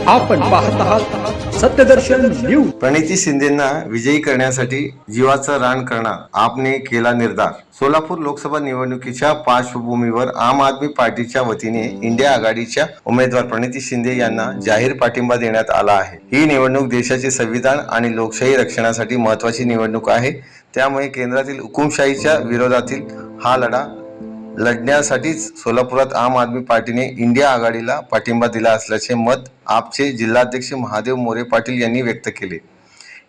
आपण पाहत आहात सत्यदर्शन न्यूज। प्रणिती शिंदेंना विजयी करण्यासाठी जीवाचं रान करणार आपने केला निर्धार। सोलापूर लोकसभा निवडणुकीच्या पार्श्वभूमीवर आम आदमी पार्टीच्या वतीने इंडिया आघाडीच्या उमेदवार प्रणिती शिंदे यांना जाहीर पाठिंबा देण्यात आला आहे। ही निवडणूक देशाचे संविधान आणि लोकशाही रक्षणासाठी महत्त्वाची निवडणूक आहे। त्यामुळे केंद्रातील हुकुमशाहीच्या विरोधातील हा लढा लढण्यासाठीच सोलापुरात आम आदमी पार्टीने इंडिया आघाडीला पाठिंबा दिला असल्याचे मत आपचे जिल्हाध्यक्ष महादेव मोरे पाटील यांनी व्यक्त केले।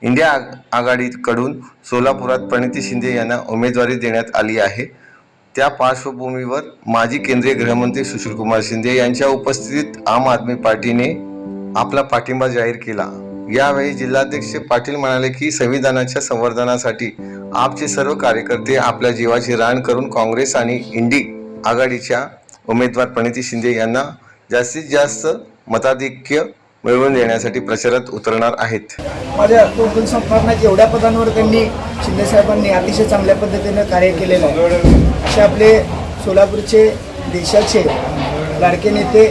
इंडिया आघाडीकडून सोलापुरात प्रणिती शिंदे यांना उमेदवारी देण्यात आली आहे। त्या पार्श्वभूमीवर माजी केंद्रीय गृहमंत्री सुशीलकुमार शिंदे यांच्या उपस्थितीत आम आदमी पार्टीने आपला पाठिंबा जाहीर केला। यावेळी जिल्हाध्यक्ष पाटील म्हणाले की संविधानाच्या संवर्धनासाठी आपचे सर्व कार्यकर्ते आपल्या जीवाची रान करून काँग्रेस आणि इंडी आघाडीच्या उमेदवार प्रणिती शिंदे यांना जास्तीत जास्त मताधिक्य मिळवून देण्यासाठी प्रचारात उतरणार आहेत। माझ्या कोकण संपर्कात एवढ्या पदांवर त्यांनी शिंदे साहेबांनी अतिशय चांगल्या पद्धतीने कार्य केलेलं आहे। असे आपले सोलापूरचे देशाचे लाडके नेते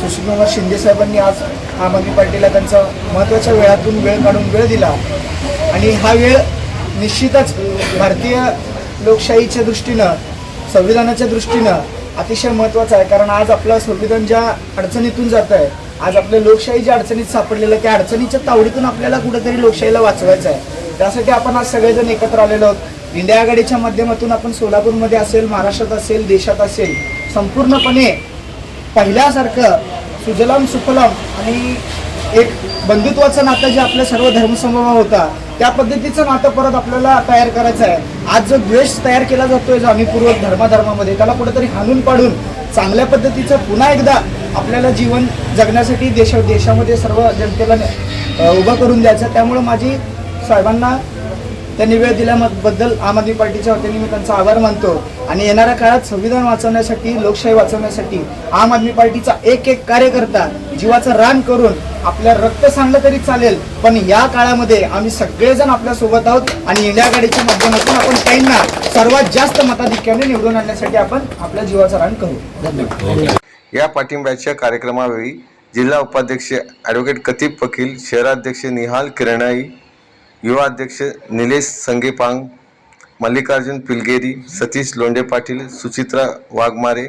सुशीलकुमार शिंदे साहेबांनी आज आम आदमी पार्टीला त्यांचा महत्त्वाच्या वेळातून वेळ काढून वेळ दिला आणि हा वेळ निश्चितच भारतीय लोकशाहीच्या दृष्टीनं संविधानाच्या दृष्टीनं अतिशय महत्त्वाचं आहे। कारण आज आपलं संविधान ज्या अडचणीतून जात आहे, आज आपल्या लोकशाही ज्या अडचणीत सापडलेलं त्या अडचणीच्या तावडीतून आपल्याला कुठेतरी लोकशाहीला वाचवायचं आहे। त्यासाठी आपण आज सगळेजण एकत्र आलेलो आहोत। इंडिया आघाडीच्या माध्यमातून आपण सोलापूरमध्ये असेल, महाराष्ट्रात असेल, देशात असेल, संपूर्णपणे पहिल्यासारखं सुजलाम सुफलाम आणि एक बंधुत्वाचं नातं जे आपल्या सर्व धर्मसमूह होता त्या पद्धतीचं नातं परत आपल्याला तयार करायचं आहे। आज जो द्वेष तयार केला जातोय जाणीवपूर्वक धर्माधर्मामध्ये, त्याला कुठेतरी हाणून पाडून चांगल्या पद्धतीचं पुन्हा एकदा आपल्याला जीवन जगण्यासाठी देशामध्ये सर्व जनतेला उभं करून द्यायचं। त्यामुळे माझी साहेबांना त्यांनी वेळ दिल्याबद्दल आम आदमी पार्टीच्या वतीने मी त्यांचा आभार मानतो आणि येणाऱ्या काळात संविधान वाचवण्यासाठी, लोकशाही वाचवण्यासाठी आम आदमी पार्टीचा एक एक कार्यकर्ता जीवाचं रान करून आपल्या रक्त सांडलं तरी चालेल, पण या काळामध्ये आम्ही सगळेजण आपल्या सोबत आहोत आणि इंडिया आघाडीच्या माध्यमातून आपण त्यांना सर्वात जास्त मताधिक्याने निवडून आणण्यासाठी आपण आपल्या जीवाचं रान करू। धन्यवाद। या पाठिंब्याच्या कार्यक्रमावेळी जिल्हा उपाध्यक्ष ॲडव्होकेट कतीब वकील, शहराध्यक्ष निहाल किरणाई, युवा अध्यक्ष निलेश संगेपांग, मल्लिकार्जुन पिलगेरी, सतीश लोंढे पाटील, सुचित्रा वाघमारे,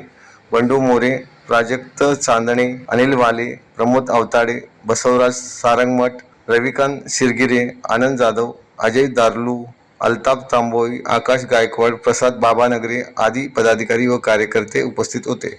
बंडू मोरे, प्राजक्त चांदणे, अनिल वाले, प्रमोद अवताडे, बसवराज सारंगमठ, रविकांत शिरगिरे, आनंद जाधव, अजय दार्लू, अल्ताफ तांबोई, आकाश गायकवाड, प्रसाद बाबानगरे आदी पदाधिकारी व कार्यकर्ते उपस्थित होते।